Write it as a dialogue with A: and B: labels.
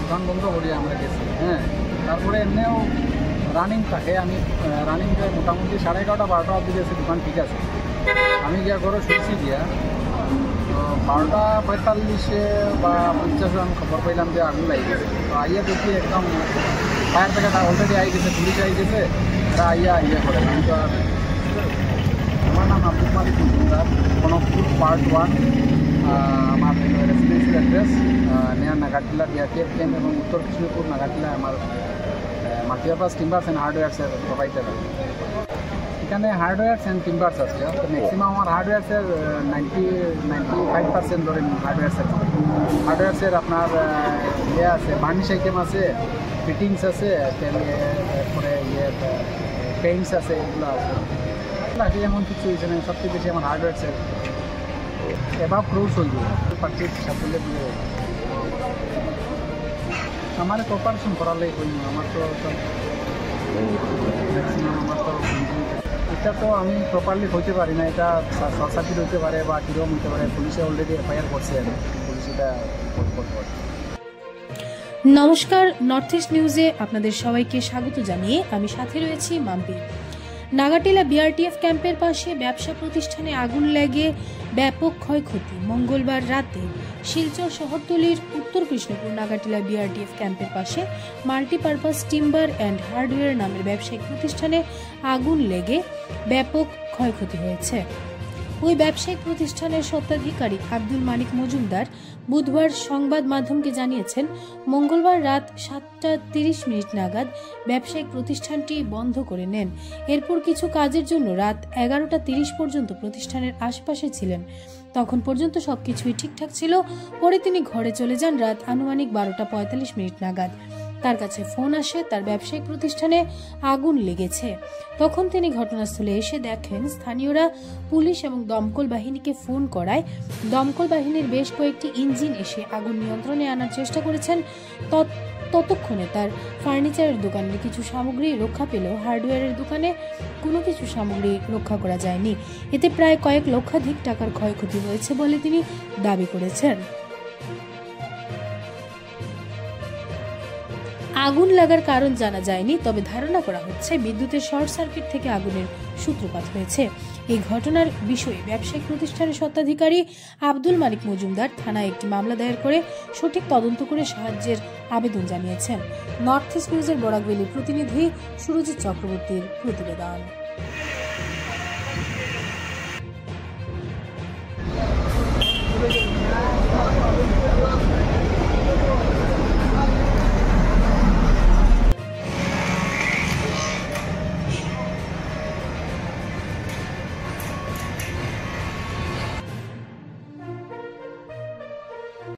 A: দোকান বন্ধ করি আমরা গেছি। হ্যাঁ, তারপরে এমনিও রানিং থাকে। আমি রানিংয়ে মোটামুটি 11:30-12টা অবধি গেছি, দোকান ঠিক আছে। আমি গিয়া করে শুনছি গিয়া তো 12:45 বা 50 আমি খবর পাইলাম যে আগুন লাগি গেছে। তো আইয়া দেখি একদম ফায়ার ব্রিগেড অলরেডি আই গেছে, পুলিশ আই গেছে, এরা আইয়া করে। আমি তো আমার নাম আব্দুল মালিক মজুমদার, কনকপুর পার্ট 1। আমার residential address near Nagatila BRTF camp এবং উত্তর কৃষ্ণপুর নাগাটিলা আমার মাল্টিপারপাস টিম্বার্স অ্যান্ড হার্ডওয়্যার্সের প্রোভাইডার। এখানে হার্ডওয়্যার্স অ্যান্ড টিম্বার্স আছে। তো ম্যাক্সিমাম আমার হার্ডওয়্যার্সের 95% ধরেন হার্ডওয়্যার্সের আপনার ইয়ে আছে, বার্নিশ আইটেম আছে, ফিটিংস আছে, এরপরে পেইন্টস আছে, এগুলো আছে। বাকি এমন কিছু হয়েছে না, সবচেয়ে বেশি আমার হার্ডওয়্যার্সের এবার ক্রোজ হইব পার্টির সাফল্য দিয়ে আমার কোপারেশন করালেই হইনি। আমার তো ম্যাক্সিমাম আমার তো এটা তো আমি প্রপারলি হইতে পারি না। এটা শর্ট সার্কিট হইতে পারে বা কিরকম হইতে পারে। পুলিশে অলরেডি এফআইআর করছে, পুলিশ এটা করতে পারে।
B: নমস্কার, নর্থ ইস্ট নিউজে আপনাদের সবাইকে স্বাগত জানিয়ে আমি সাথে রয়েছি মাম্পি। নাগাটিলা বিআরটিএফ ক্যাম্পের পাশে ব্যবসা প্রতিষ্ঠানে আগুন লেগে ব্যাপক ক্ষয়ক্ষতি। মঙ্গলবার রাতে শিলচর শহরতলির উত্তর কৃষ্ণপুর নাগাটিলা বিআরটিএফ ক্যাম্পের পাশে মাল্টিপারপাস টিম্বার অ্যান্ড হার্ডওয়্যার নামের ব্যবসায়িক প্রতিষ্ঠানে আগুন লেগে ব্যাপক ক্ষয়ক্ষতি হয়েছে। ওই ব্যবসায়িক প্রতিষ্ঠানের স্বত্বাধিকারী আব্দুল মালিক মজুমদার বুধবার সংবাদ মাধ্যমকে জানিয়েছেন, মঙ্গলবার রাত 7:30 নাগাদ ব্যবসায়িক প্রতিষ্ঠানটি বন্ধ করে নেন। এরপর কিছু কাজের জন্য রাত 11:30 পর্যন্ত প্রতিষ্ঠানের আশপাশে ছিলেন। তখন পর্যন্ত সবকিছুই ঠিকঠাক ছিল। পরে তিনি ঘরে চলে যান রাত আনুমানিক 12:45 নাগাদ। তার কাছে ফোন আসে তার ব্যবসায়িক প্রতিষ্ঠানে আগুন লেগেছে। তখন তিনি ঘটনাস্থলে এসে দেখেন স্থানীয়রা পুলিশ এবং দমকল বাহিনীকে ফোন করায় দমকল বাহিনীর বেশ কয়েকটি ইঞ্জিন এসে আগুন নিয়ন্ত্রণে আনার চেষ্টা করেছেন। ততক্ষণে তার ফার্নিচারের দোকানের কিছু সামগ্রী রক্ষা পেলেও হার্ডওয়্যারের দোকানে কোনো কিছু সামগ্রী রক্ষা করা যায়নি। এতে প্রায় কয়েক লক্ষাধিক টাকার ক্ষয়ক্ষতি হয়েছে বলে তিনি দাবি করেছেন। আগুন লাগার কারণ জানা যায়নি, তবে ধারণা করা হচ্ছে বিদ্যুতের শর্ট সার্কিট থেকে আগুনের সূত্রপাত হয়েছে। এই ঘটনার বিষয়ে ব্যবসায়িক প্রতিষ্ঠানের স্বত্বাধিকারী আব্দুল মালিক মজুমদার থানায় একটি মামলা দায়ের করে সঠিক তদন্ত করে সাহায্যের আবেদন জানিয়েছেন। নর্থ ইস্ট নিউজের বরাকভ্যালির প্রতিনিধি সুরজিৎ চক্রবর্তীর প্রতিবেদন।